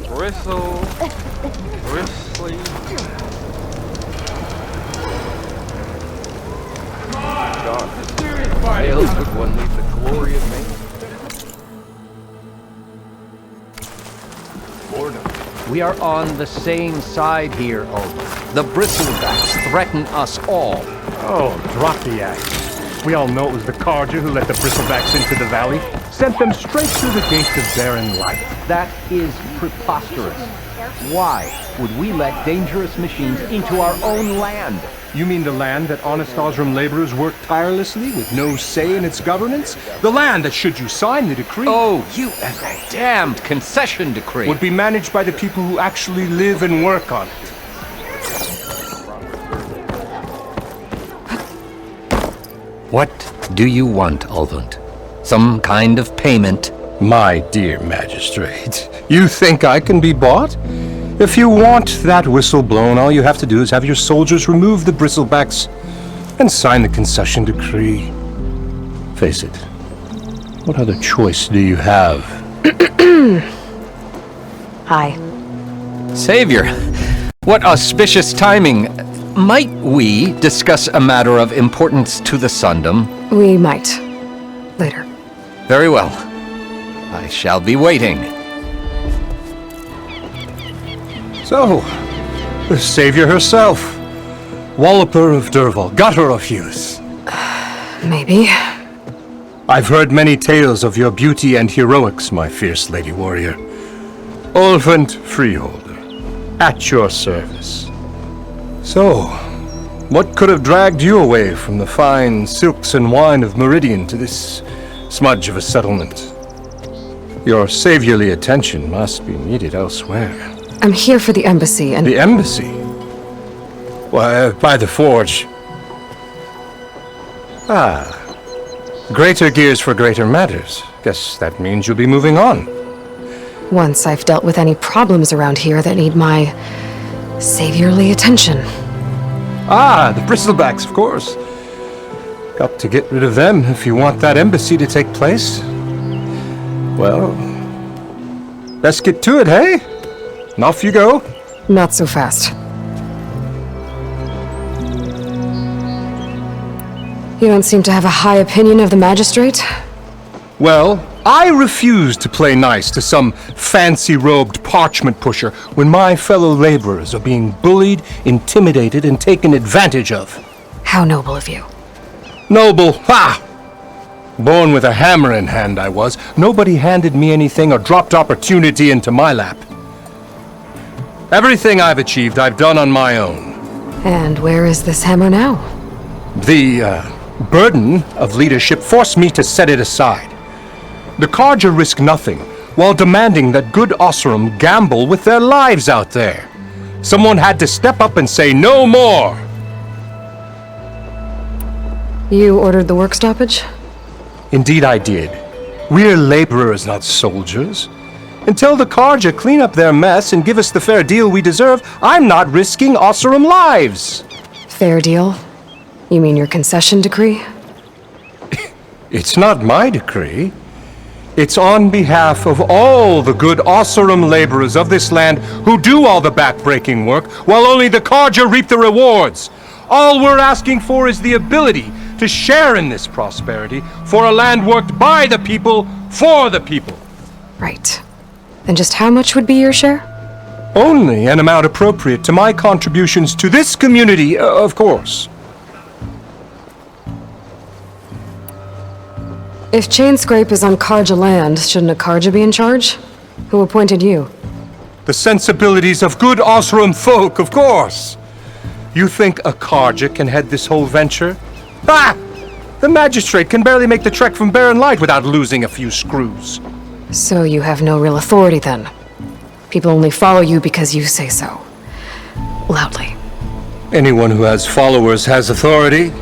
Bristle, bristly. God, fails but one needs the glory of man. Boredom. We are on the same side here, Alden. The bristlebacks threaten us all. Oh, drop the act. We all know it was the Carja who let the bristlebacks into the valley. Sent them straight through the gates of barren light. That is preposterous. Why would we let dangerous machines into our own land? You mean the land that honest Osram laborers work tirelessly with no say in its governance? The land that, should you sign the decree... Oh, you and that damned concession decree! ...would be managed by the people who actually live and work on it. What do you want, Alvund? Some kind of payment? My dear magistrate, you think I can be bought? If you want that whistle blown, all you have to do is have your soldiers remove the bristlebacks and sign the concession decree. Face it, what other choice do you have? Hi. Savior, what auspicious timing. Might we discuss a matter of importance to the Sundom? We might. Later. Very well. I shall be waiting. So, the savior herself. Walloper of Derval, gutter of youth. Maybe. I've heard many tales of your beauty and heroics, my fierce lady warrior. Olvent Freeholder, at your service. So, what could have dragged you away from the fine silks and wine of Meridian to this smudge of a settlement? Your saviorly attention must be needed elsewhere. I'm here for the embassy and... The embassy? Why, by the forge. Ah. Greater gears for greater matters. Guess that means you'll be moving on. Once I've dealt with any problems around here that need my saviorly attention. Ah, the bristlebacks, of course. Got to get rid of them if you want that embassy to take place. Well, let's get to it, hey? And off you go. Not so fast. You don't seem to have a high opinion of the magistrate? Well, I refuse to play nice to some fancy-robed parchment pusher when my fellow laborers are being bullied, intimidated, and taken advantage of. How noble of you. Noble, ha! Born with a hammer in hand, I was. Nobody handed me anything or dropped opportunity into my lap. Everything I've achieved, I've done on my own. And where is this hammer now? The, burden of leadership forced me to set it aside. The Carja risk nothing, while demanding that good Osram gamble with their lives out there. Someone had to step up and say no more! You ordered the work stoppage? Indeed I did. We're laborers, not soldiers. Until the Carja clean up their mess and give us the fair deal we deserve, I'm not risking Osram lives! fair deal? You mean your concession decree? It's not my decree. It's on behalf of all the good Oseram laborers of this land who do all the back-breaking work, while only the Carja reap the rewards. All we're asking for is the ability to share in this prosperity for a land worked by the people, for the people. Right. And just how much would be your share? Only an amount appropriate to my contributions to this community, of course. If Chainscrape is on Carja land, shouldn't a Carja be in charge? Who appointed you? The sensibilities of good Oseram folk, of course. You think a Carja can head this whole venture? Ah! The magistrate can barely make the trek from Barren Light without losing a few screws. So you have no real authority then? People only follow you because you say so. Loudly. Anyone who has followers has authority.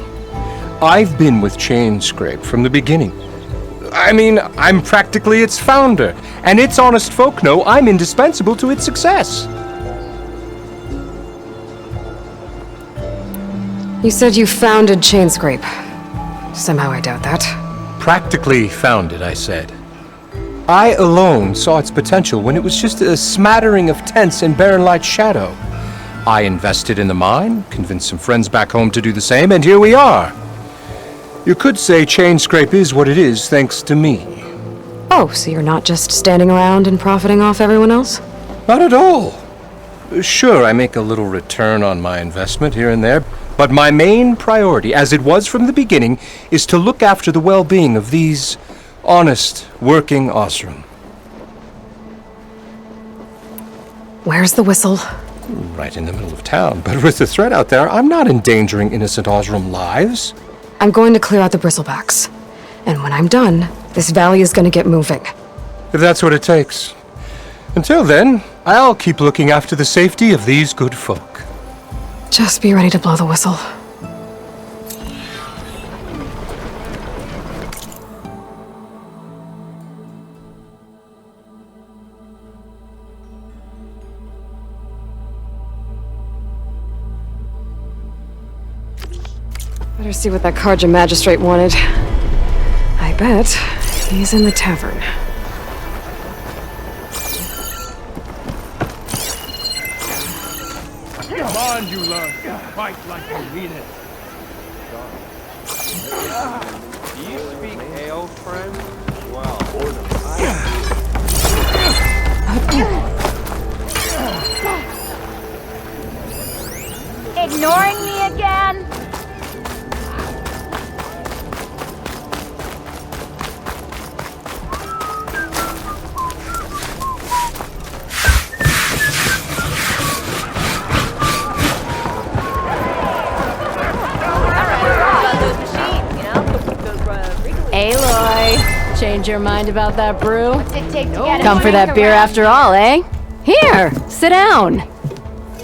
I've been with Chainscrape from the beginning. I mean, I'm practically its founder, and its honest folk know I'm indispensable to its success. You said you founded Chainscrape. Somehow I doubt that. Practically founded, I said. I alone saw its potential when it was just a smattering of tents in Barren Light's shadow. I invested in the mine, convinced some friends back home to do the same, and here we are. You could say Chainscrape is what it is thanks to me. Oh, so you're not just standing around and profiting off everyone else? Not at all. Sure, I make a little return on my investment here and there, but my main priority, as it was from the beginning, is to look after the well-being of these honest, working Oseram. Where's the whistle? Right in the middle of town, but with the threat out there, I'm not endangering innocent Oseram lives. I'm going to clear out the bristlebacks. And when I'm done, this valley is going to get moving. If that's what it takes. Until then, I'll keep looking after the safety of these good folk. Just be ready to blow the whistle. Better see what that Carja magistrate wanted. I bet he's in the tavern. Come on, you learn. Fight like you mean it. Do you speak ale, friend? Well, Ignoring me again? Aloy, change your mind about that brew? What's it take to get Come for that beer after all, eh? Here, sit down.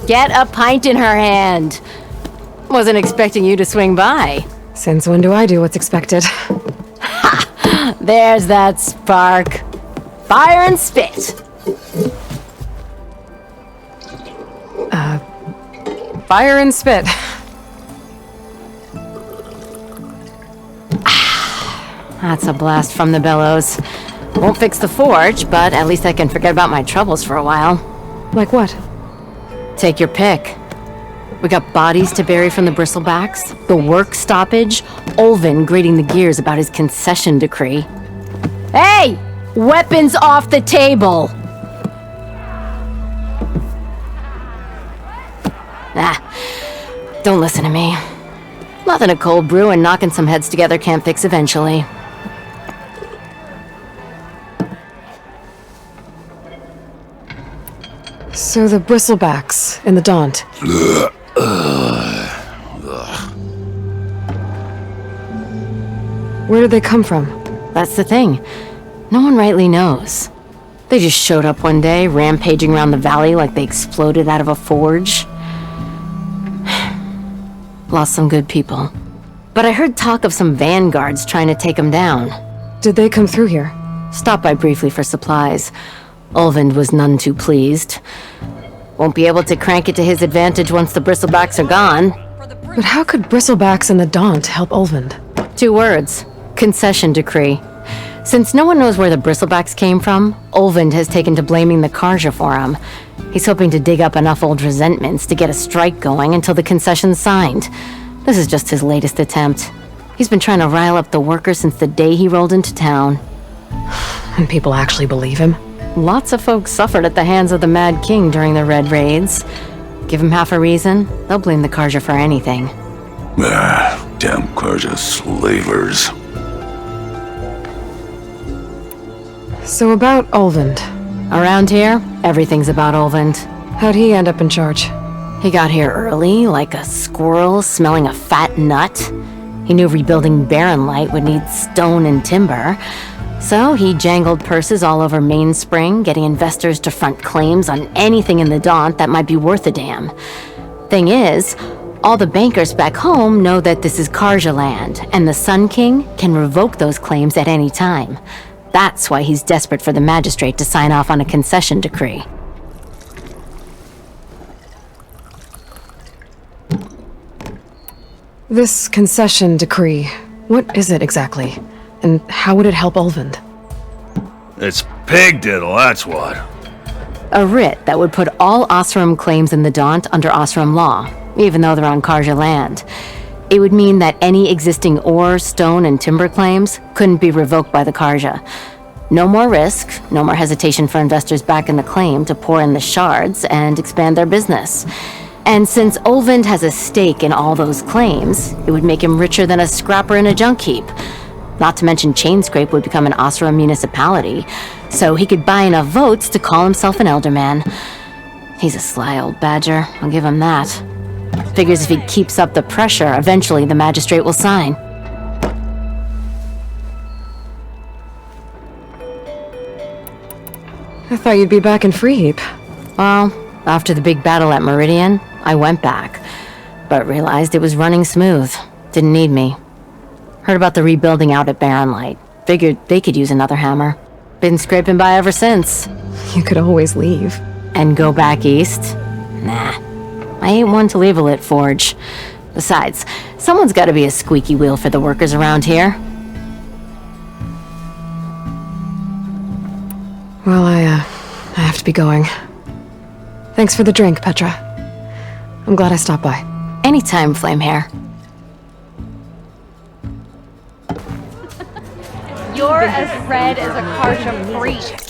Get a pint in her hand. Wasn't expecting you to swing by. Since when do I do what's expected? Ha! There's that spark. Fire and spit. Fire and spit. That's a blast from the bellows. Won't fix the forge, but at least I can forget about my troubles for a while. Like what? Take your pick. We got bodies to bury from the bristlebacks, the work stoppage, Ulvin grating the gears about his concession decree. Hey! Weapons off the table! Don't listen to me. Nothing a cold brew and knocking some heads together can't fix eventually. So the bristlebacks in the Daunt. Where did they come from? That's the thing. No one rightly knows. They just showed up one day, rampaging around the valley like they exploded out of a forge. Lost some good people. But I heard talk of some vanguards trying to take them down. Did they come through here? Stopped by briefly for supplies. Ulvin was none too pleased. Won't be able to crank it to his advantage once the bristlebacks are gone. But how could Bristlebacks and the Daunt help Ulvund? 2 words. Concession decree. Since no one knows where the Bristlebacks came from, Ulvund has taken to blaming the Karja for him. He's hoping to dig up enough old resentments to get a strike going until the concession's signed. This is just his latest attempt. He's been trying to rile up the workers since the day he rolled into town. And people actually believe him? Lots of folks suffered at the hands of the Mad King during the Red Raids. Give him half a reason, they'll blame the Karja for anything. Damn Karja slavers. So about Ulvund. Around here, everything's about Ulvund. How'd he end up in charge? He got here early, like a squirrel smelling a fat nut. He knew rebuilding Barren Light would need stone and timber, so he jangled purses all over Mainspring, getting investors to front claims on anything in the Daunt that might be worth a damn. Thing is, all the bankers back home know that this is Karja land, and the Sun King can revoke those claims at any time. That's why he's desperate for the magistrate to sign off on a concession decree. This concession decree, what is it exactly? And how would it help Ulvund? It's pig diddle, that's what. A writ that would put all Osram claims in the Daunt under Osram law, even though they're on Karja land. It would mean that any existing ore, stone, and timber claims couldn't be revoked by the Karja. No more risk, no more hesitation for investors back in the claim to pour in the shards and expand their business. And since Ulvund has a stake in all those claims, it would make him richer than a scrapper in a junk heap. Not to mention Chainscrape would become an Osram municipality, so he could buy enough votes to call himself an elderman. He's a sly old badger, I'll give him that. Figures if he keeps up the pressure, eventually the magistrate will sign. I thought you'd be back in Freeheap. Well, after the big battle at Meridian, I went back, but realized it was running smooth. Didn't need me. Heard about the rebuilding out at Barren Light. Figured they could use another hammer. Been scraping by ever since. You could always leave. And go back east? Nah. I ain't one to leave a lit forge. Besides, someone's gotta be a squeaky wheel for the workers around here. Well, I have to be going. Thanks for the drink, Petra. I'm glad I stopped by. Anytime, Flamehair. You're as red as a Karja freak.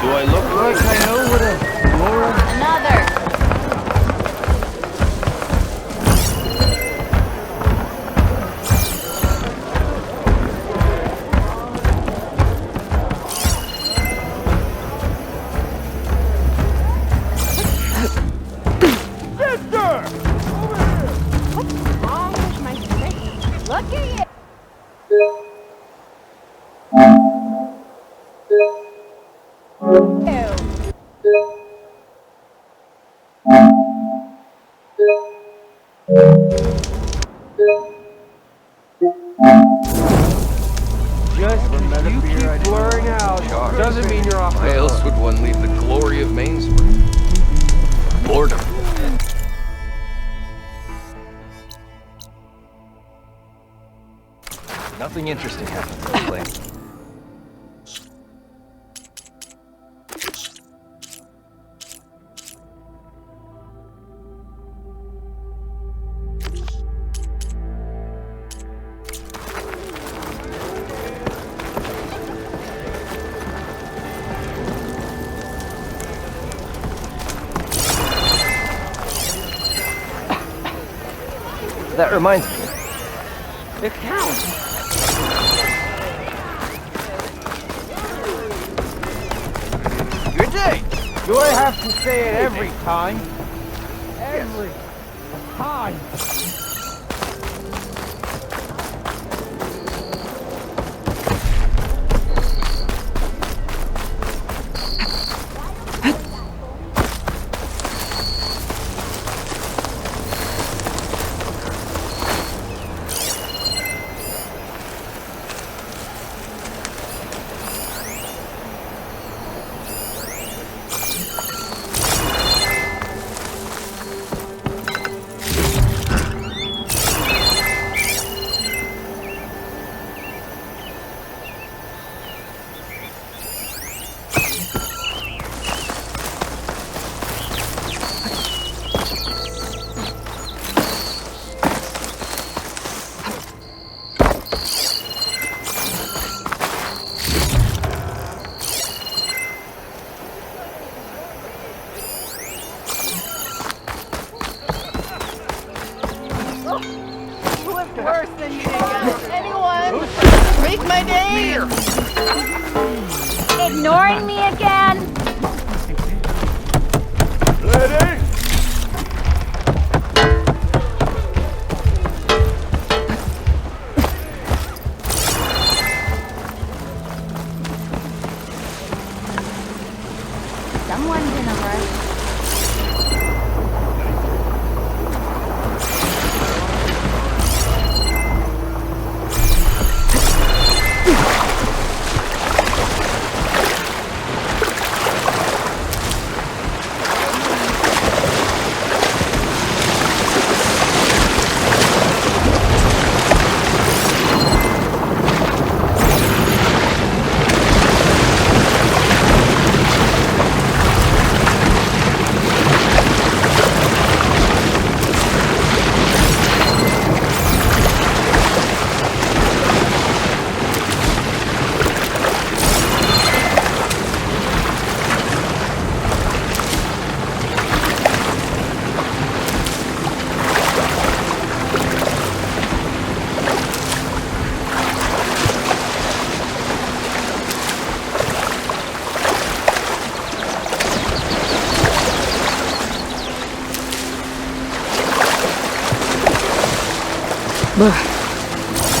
Do I look like I know what a Laura? Another. Look at you. Just you keep blurring out. Doesn't mean you're off. Why else would one leave the glory of Mainspring? Boredom. Nothing interesting happened lately. That reminds me. It counts. Good day. Do I have to say it every time? Henley! Hi! Worse than you did. Anyone? Make my day! Ignoring me again? Ready? Someone's in a rush.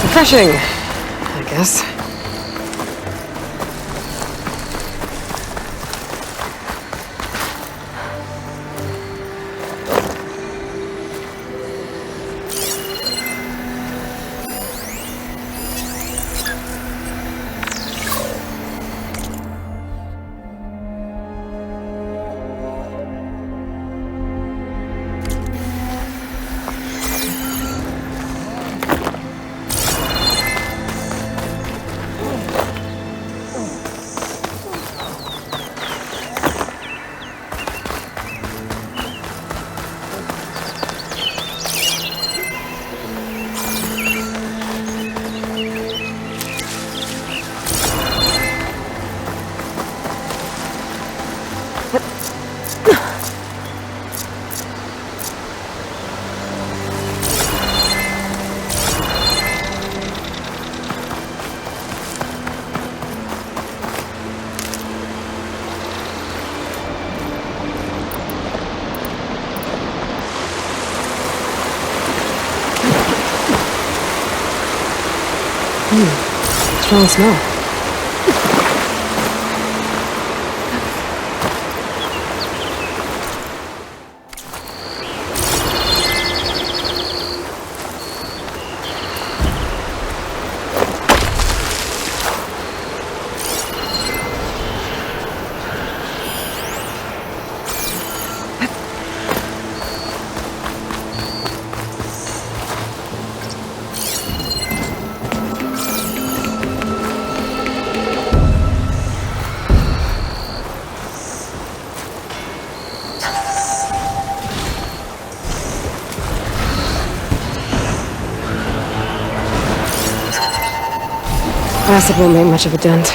Refreshing, I guess. Strong smell. Acid won't make much of a dent.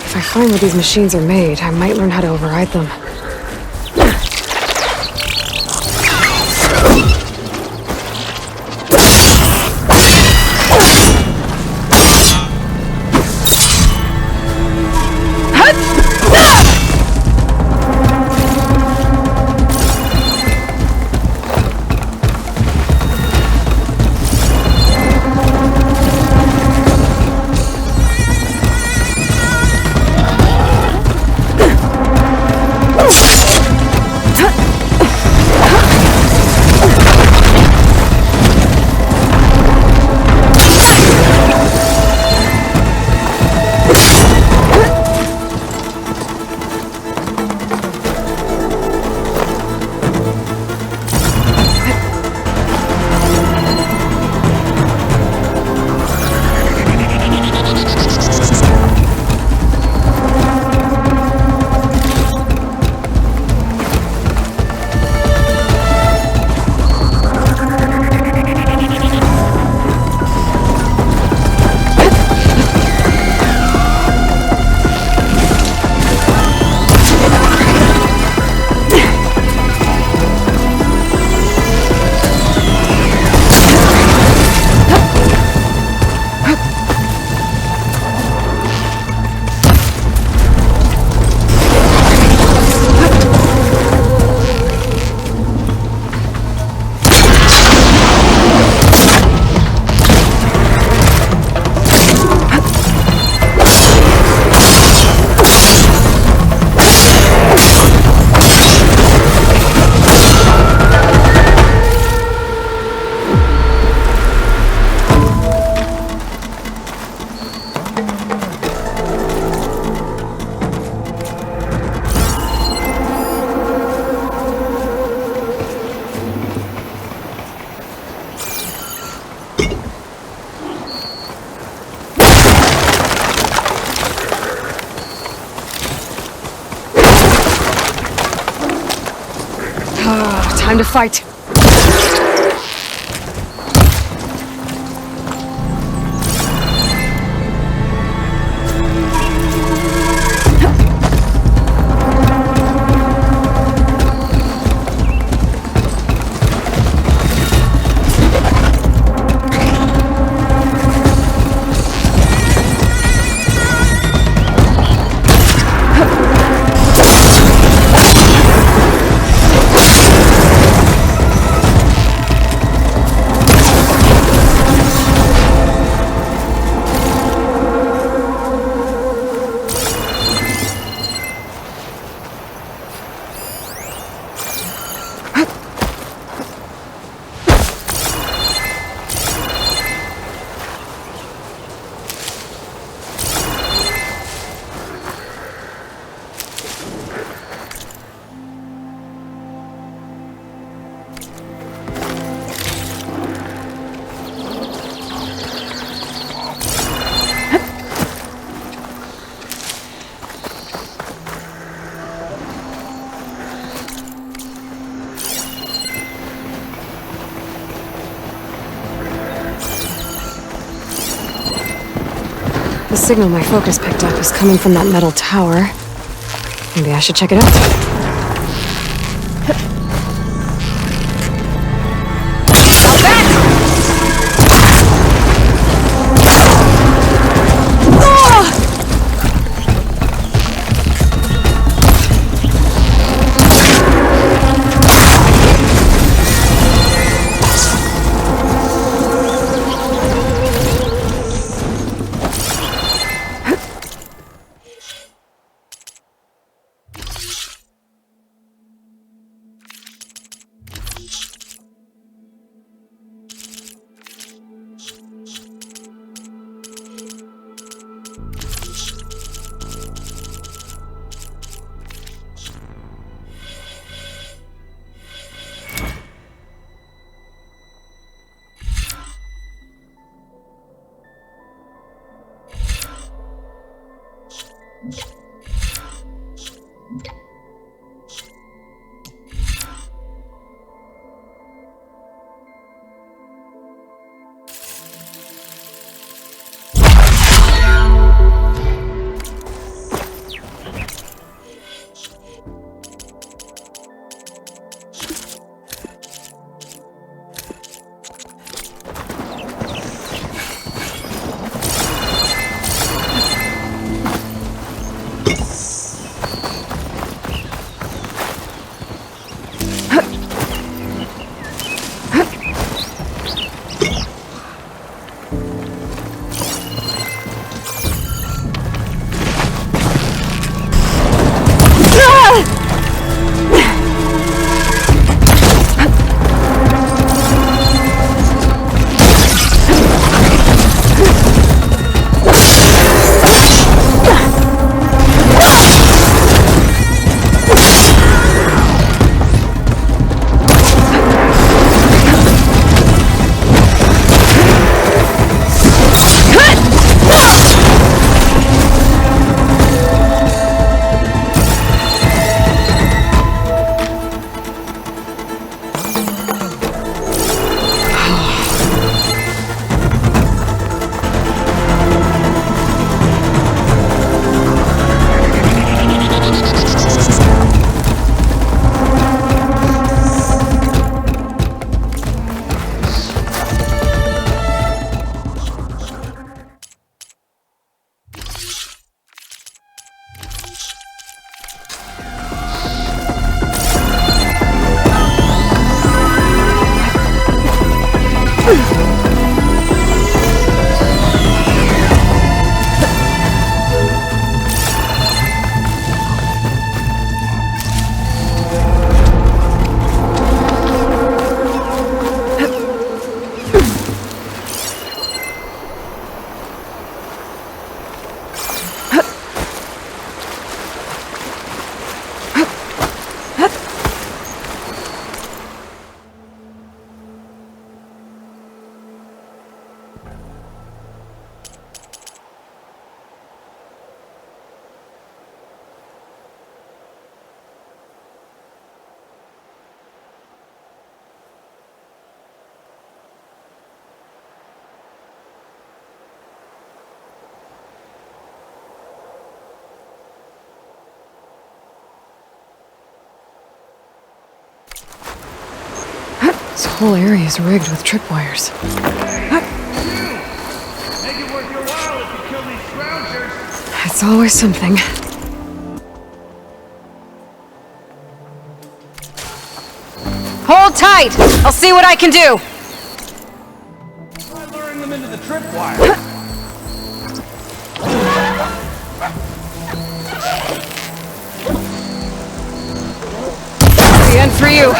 If I find where these machines are made, I might learn how to override them. Time to fight. The signal my focus picked up is coming from that metal tower. Maybe I should check it out. This whole area is rigged with tripwires. Make it worth your while if you kill these scroungers. It's always something. Hold tight! I'll see what I can do! Try luring them into the tripwire. The end for you.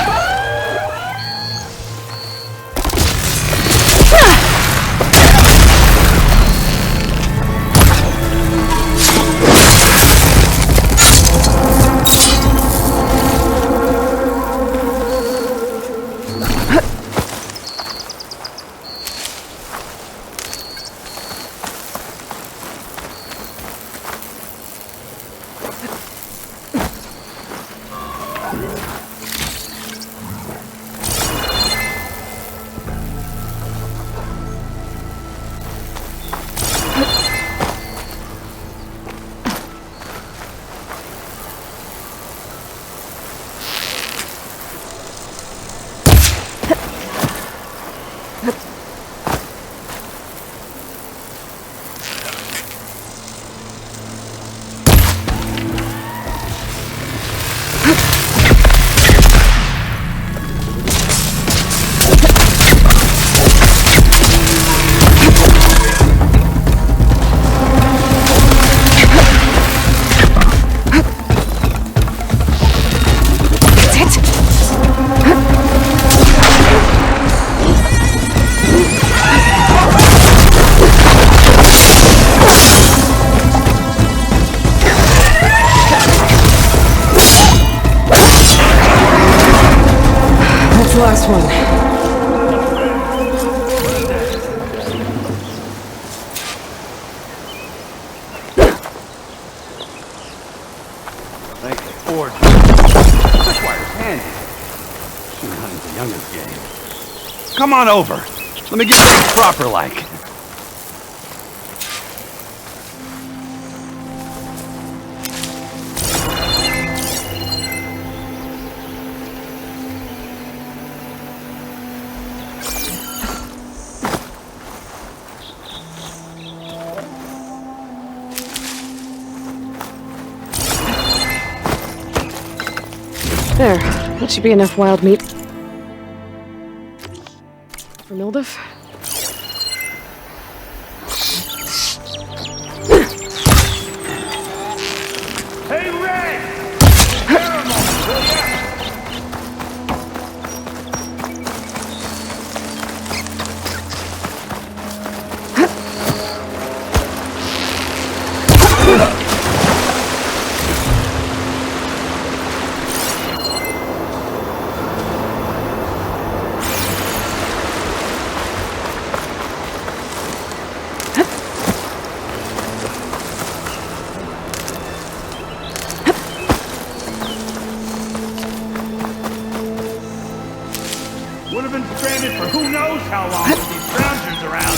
Last one. Thank you, Ford. Tripwire's handy. Sure, honey's the youngest game. Come on over. Let me get things proper like. There. That should be enough wild meat. For Mildif? Hey, Ray! Spare a moment, will ya? Would have been stranded for who knows how long with these scroungers around.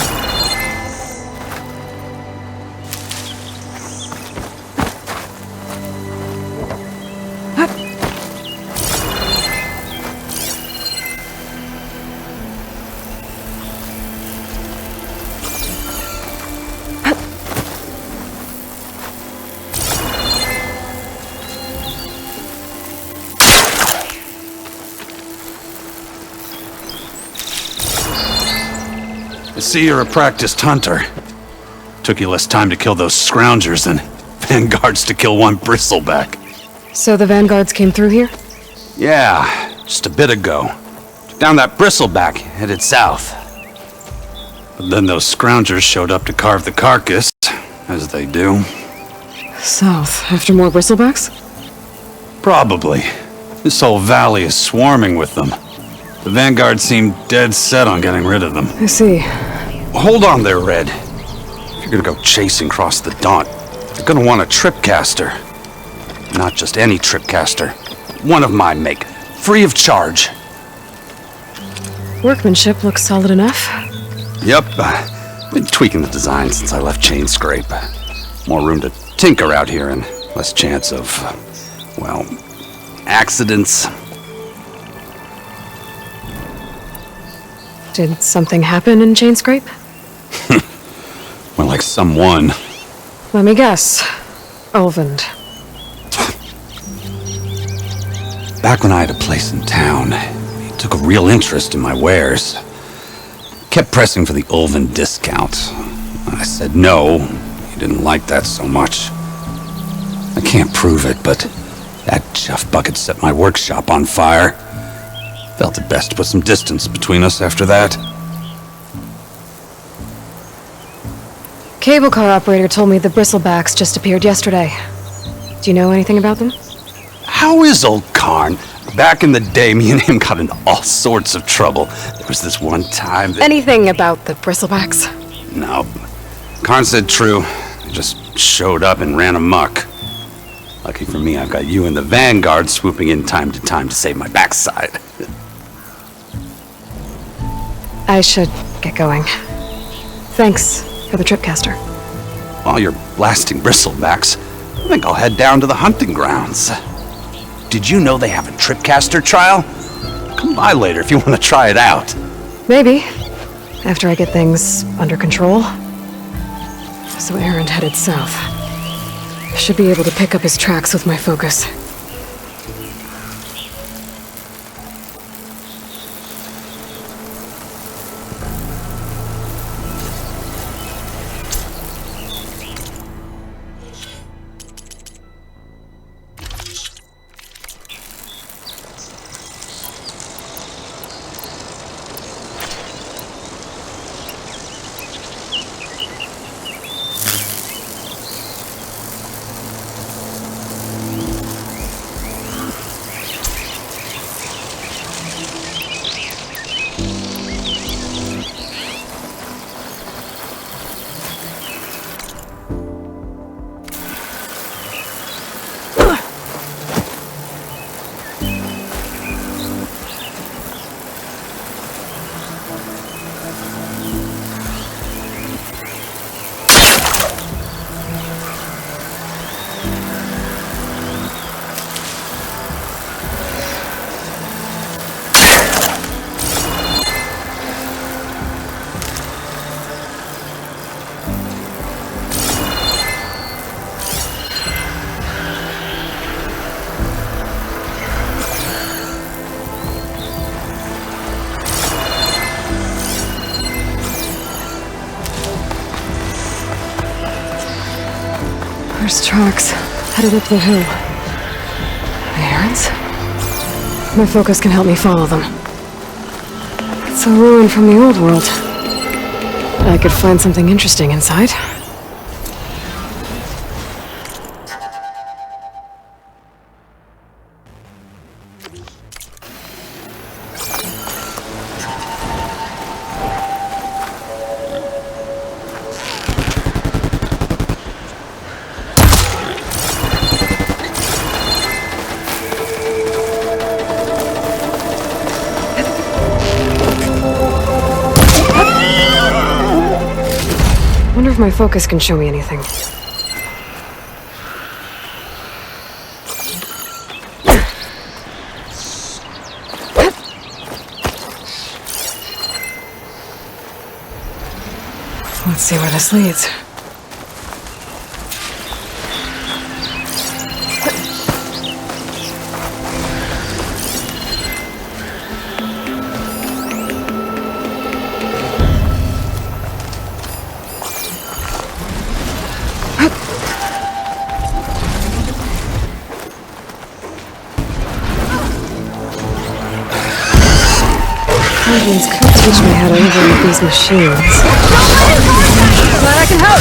see you're a practiced hunter. Took you less time to kill those scroungers than vanguards to kill one bristleback. So the vanguards came through here? Yeah, just a bit ago. Down that bristleback, headed south. But then those scroungers showed up to carve the carcass, as they do. South, after more bristlebacks? Probably. This whole valley is swarming with them. The vanguard seemed dead set on getting rid of them. I see. Hold on there, Red. If you're gonna go chasing across the Daunt, you're gonna want a tripcaster. Not just any tripcaster. One of my make. Free of charge. Workmanship looks solid enough. Yep. Been tweaking the design since I left Chainscrape. More room to tinker out here and less chance of, well, accidents. Did something happen in Chainscrape? Well, like someone. Let me guess. Ulvund. Back when I had a place in town, he took a real interest in my wares. Kept pressing for the Ulvund discount. I said no. He didn't like that so much. I can't prove it, but that chuff bucket set my workshop on fire. Felt it best to put some distance between us after that. Cable car operator told me the bristlebacks just appeared yesterday. Do you know anything about them? How is old Karn? Back in the day, me and him got into all sorts of trouble. There was this one time that... Anything about the bristlebacks? No. Karn said true. They just showed up and ran amok. Lucky for me, I've got you and the Vanguard swooping in time to save my backside. I should get going. Thanks for the tripcaster. While you're blasting bristlebacks, I think I'll head down to the hunting grounds. Did you know they have a tripcaster trial? Come by later if you want to try it out. Maybe. After I get things under control. So Aaron headed south. I should be able to pick up his tracks with my focus. There's tracks headed up the hill. Aaron's? My focus can help me follow them. It's a ruin from the old world. I could find something interesting inside. I wonder if my focus can show me anything. Let's see where this leads. Intelligence could teach me how to override these machines. Glad I can help!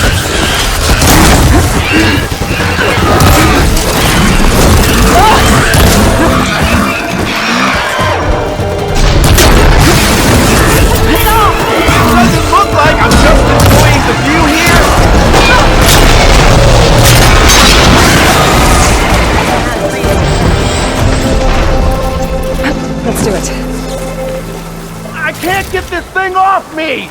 Does it look like I'm just enjoying the view here? Let's do it. I can't get this thing off me!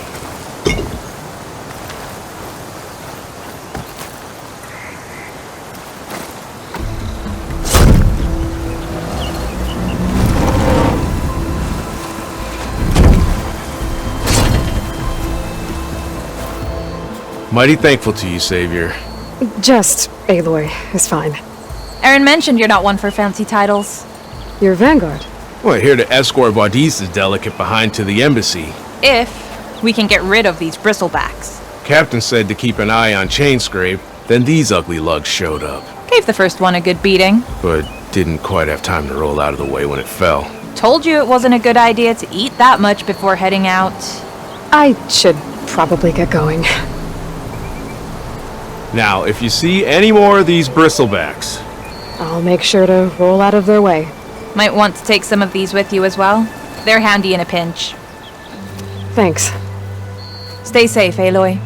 Mighty thankful to you, Savior. Just Aloy is fine. Aaron mentioned you're not one for fancy titles. You're Vanguard. We're here to escort Wadiz's delegate behind to the embassy. If we can get rid of these bristlebacks. Captain said to keep an eye on Chainscrape, then these ugly lugs showed up. Gave the first one a good beating. But didn't quite have time to roll out of the way when it fell. Told you it wasn't a good idea to eat that much before heading out. I should probably get going. Now, if you see any more of these bristlebacks, I'll make sure to roll out of their way. Might want to take some of these with you as well. They're handy in a pinch. Thanks. Stay safe, Aloy.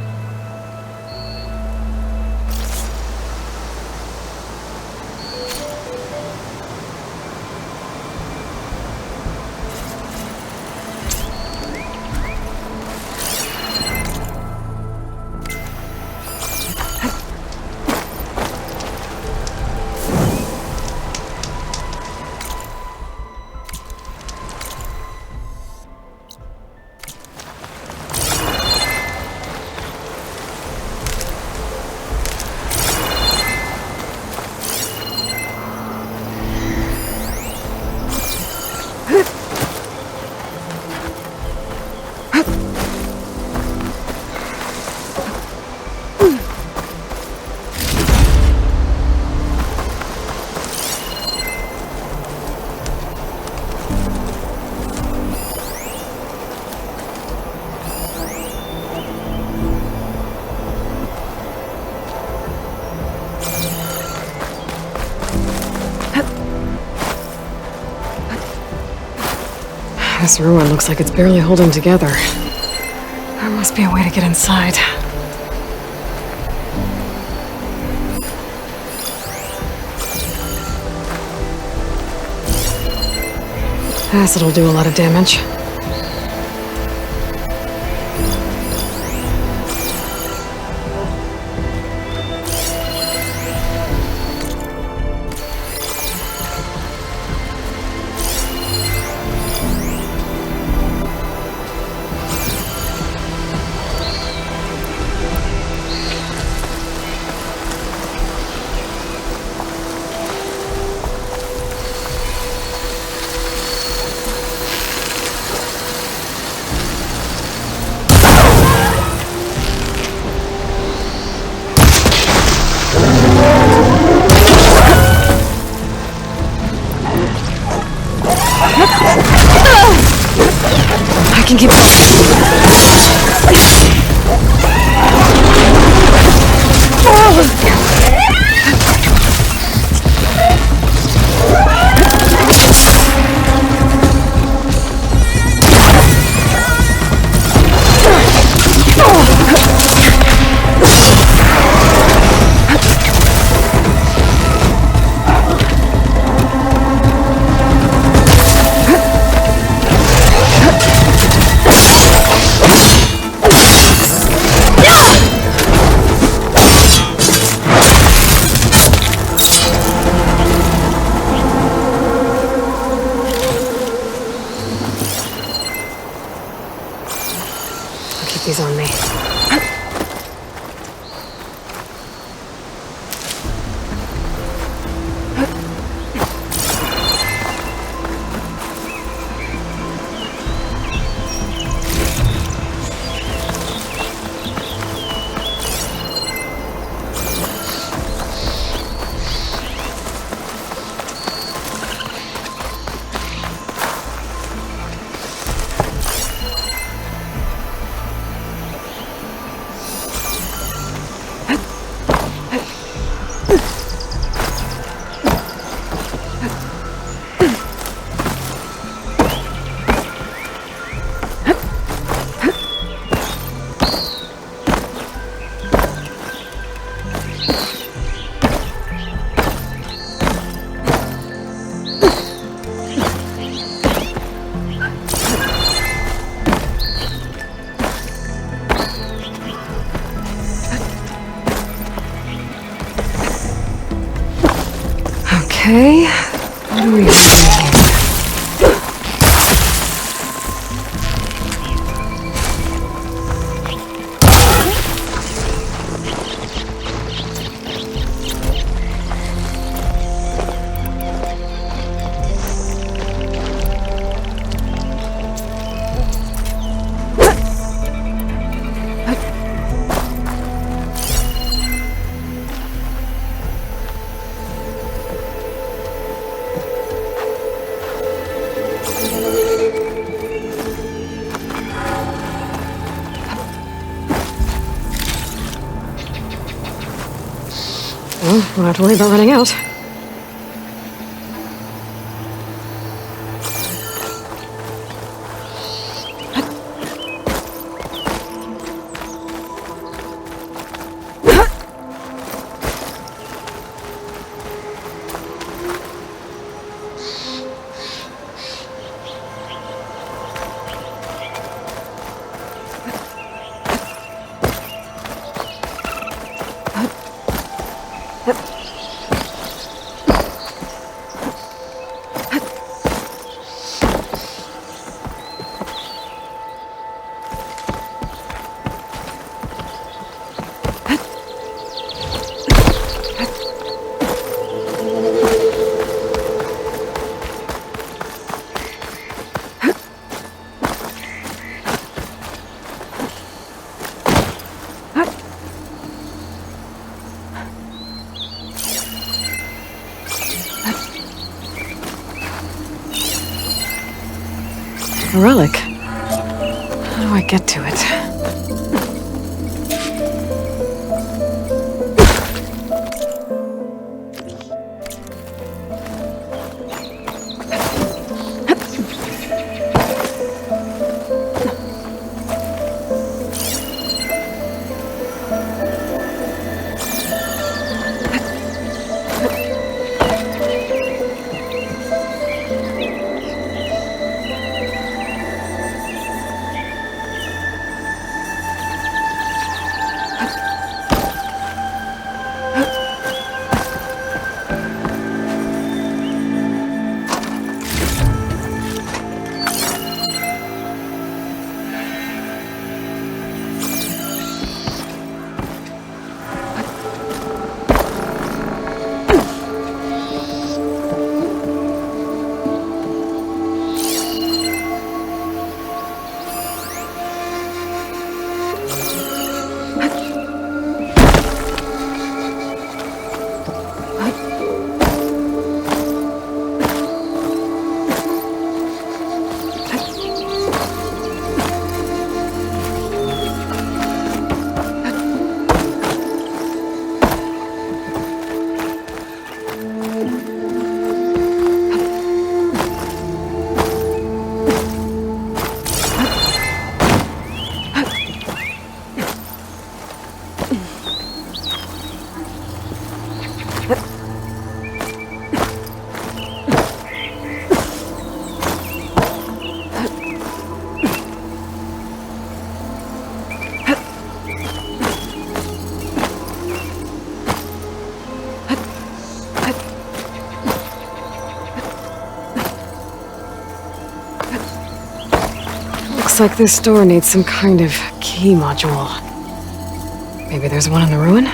This ruin looks like it's barely holding together. There must be a way to get inside. Acid'll do a lot of damage. Okay, what do we have in here? Well, we don't have to worry about running out. A relic. How do I get to it? Looks like this door needs some kind of key module. Maybe there's one in the ruin?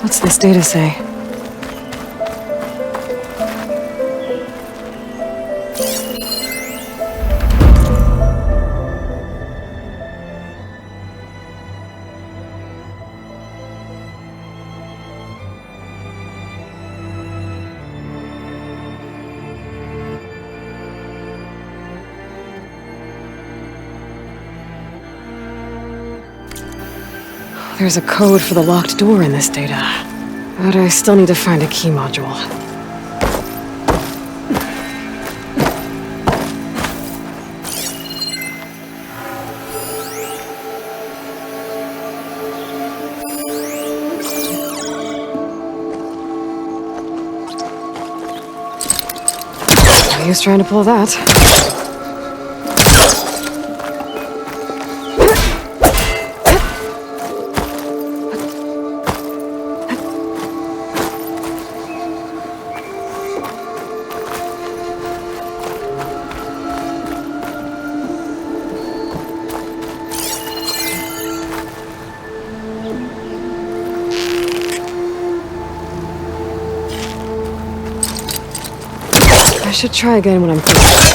What's this data say? There's a code for the locked door in this data, but I still need to find a key module. No use trying to pull that. I should try again when I'm finished.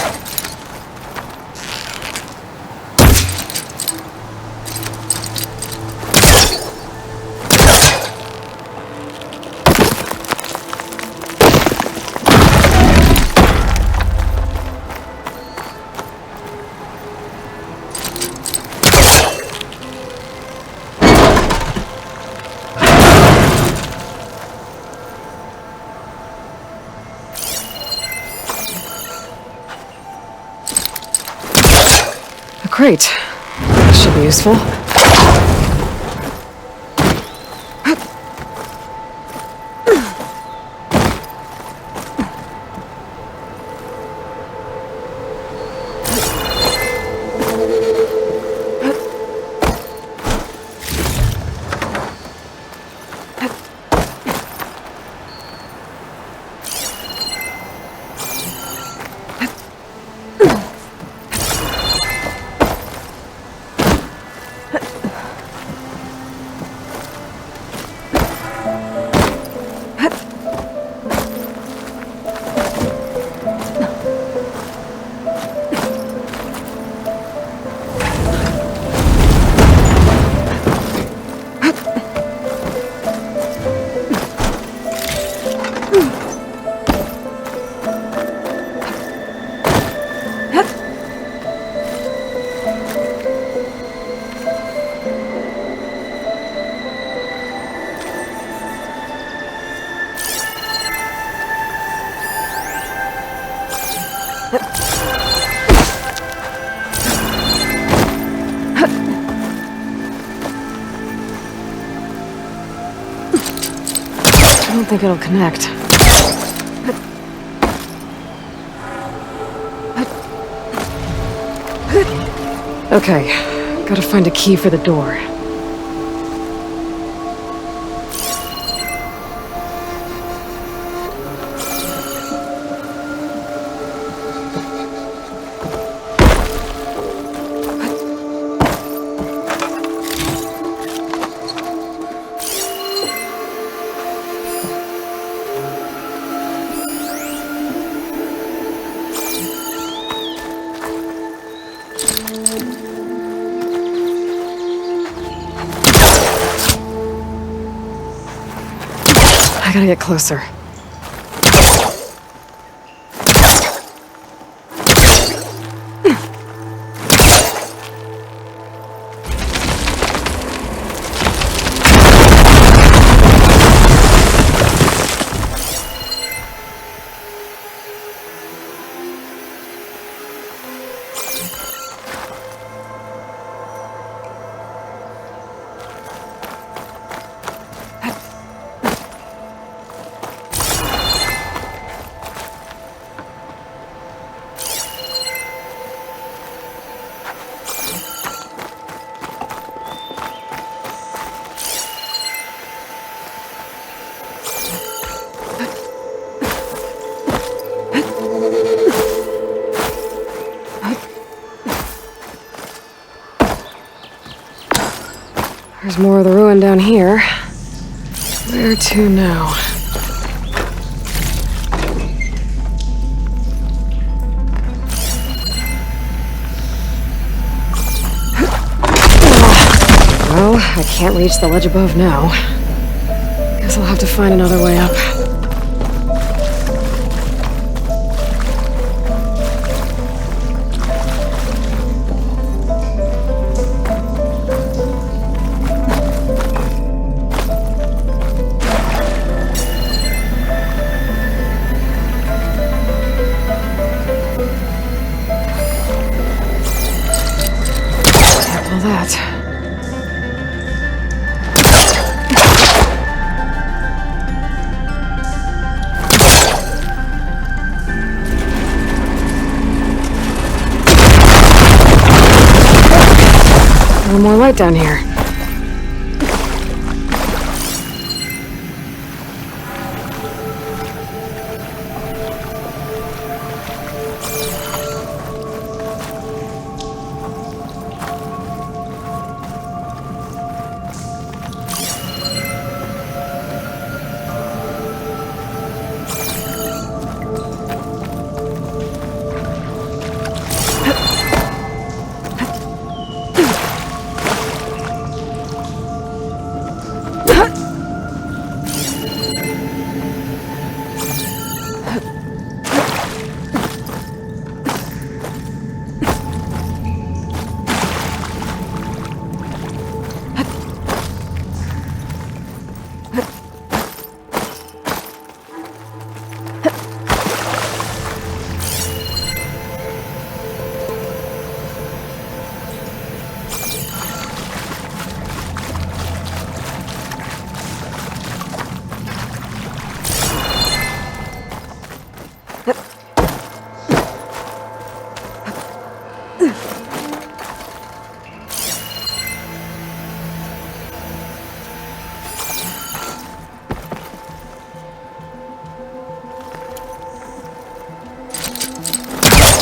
Great. This should be useful. I don't think it'll connect. Okay, gotta find a key for the door. I gotta get closer. There's more of the ruin down here. Where to now? Well, I can't reach the ledge above now. Guess I'll have to find another way up. that. A little more light down here.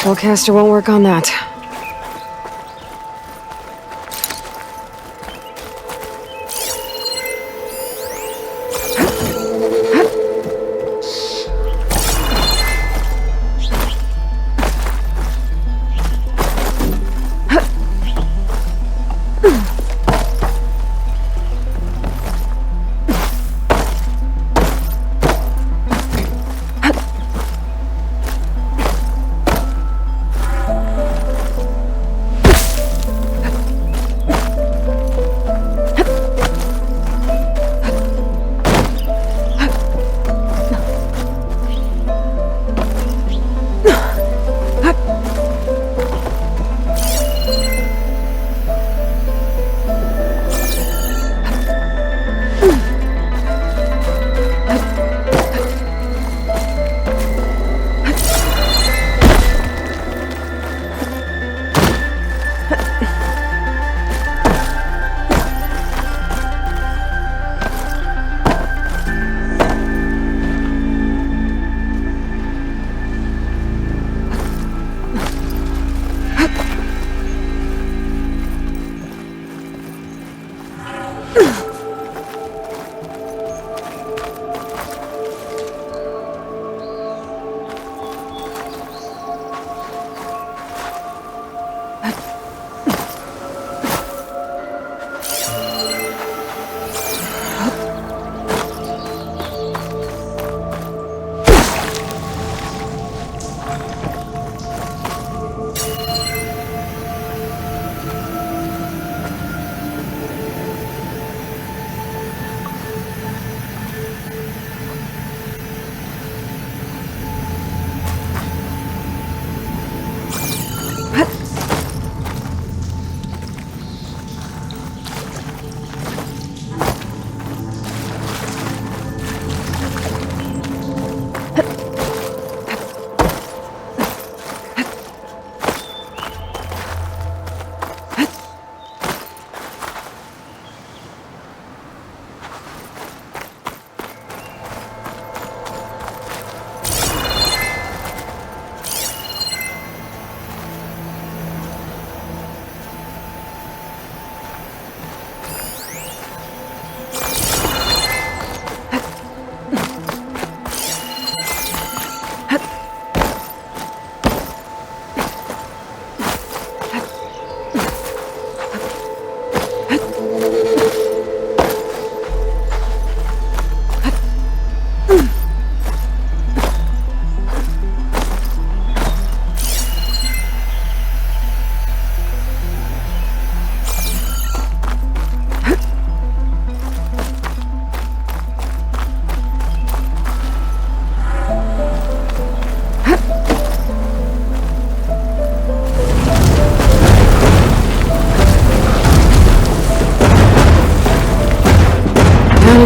Spellcaster won't work on that.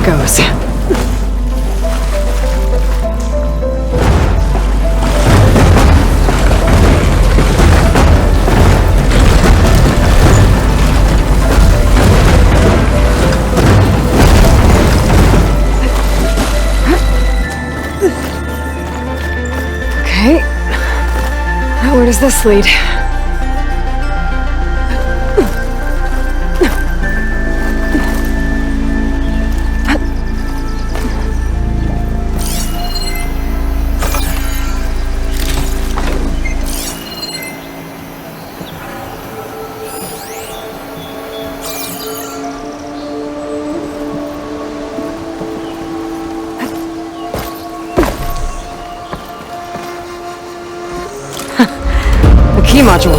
goes. Okay. Now where does this lead? Key module.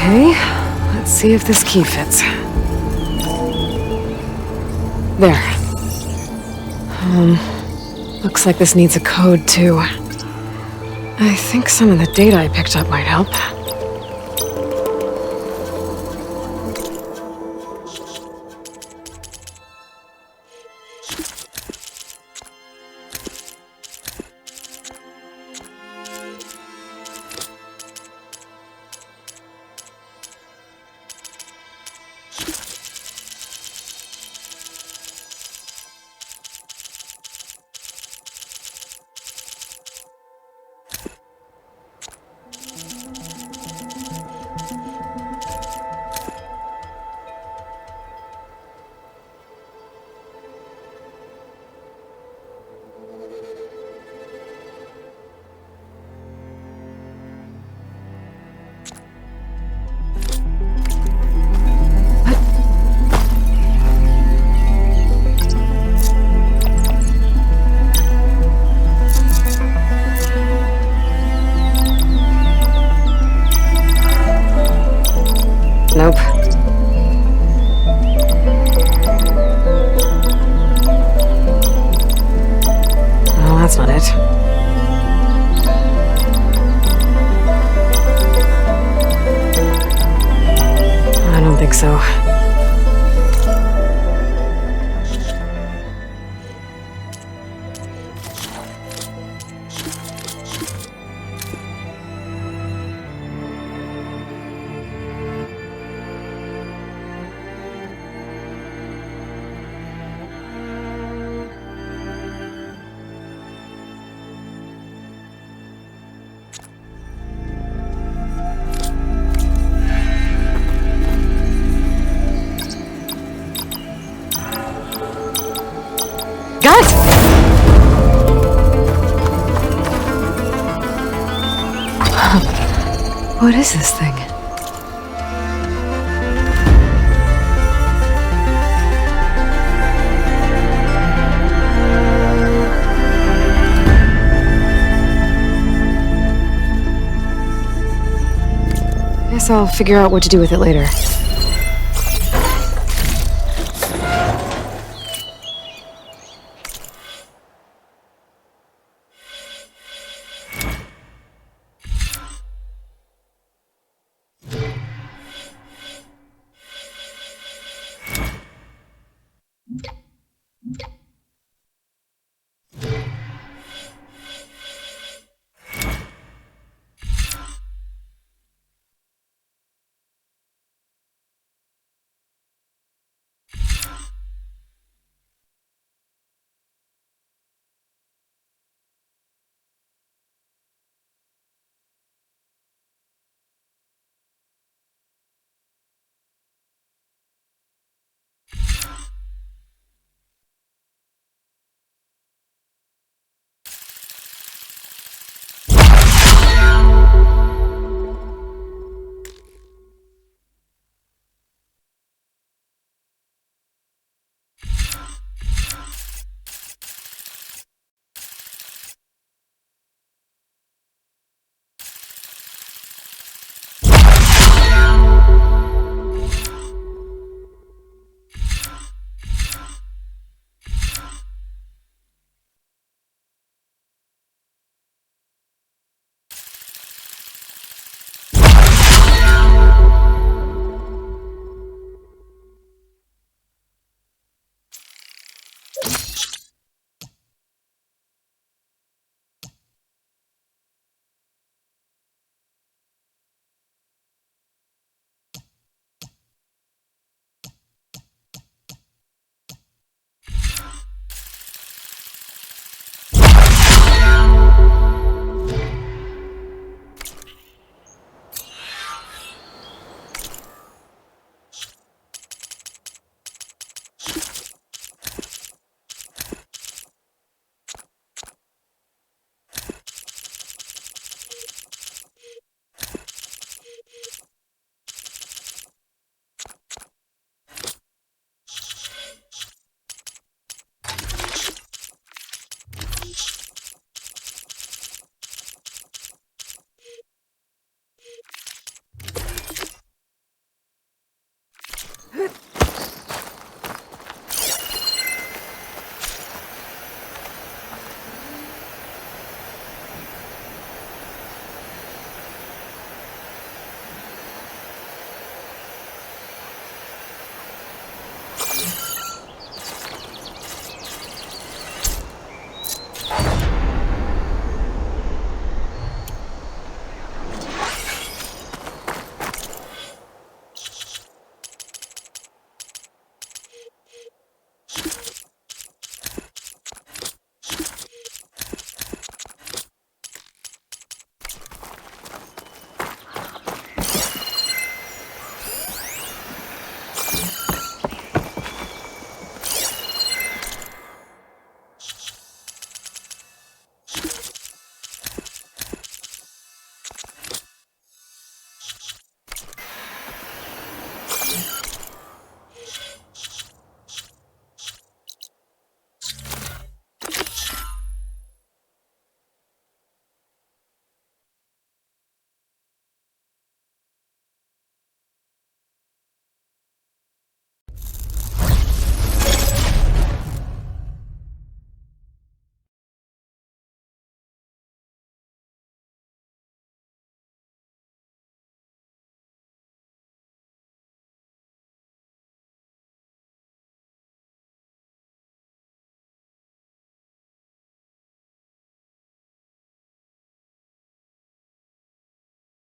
Okay, let's see if this key fits. There. Looks like this needs a code too. I think some of the data I picked up might help. Nope. Well, that's not it. I don't think so. Got it! What is this thing? Guess I'll figure out what to do with it later.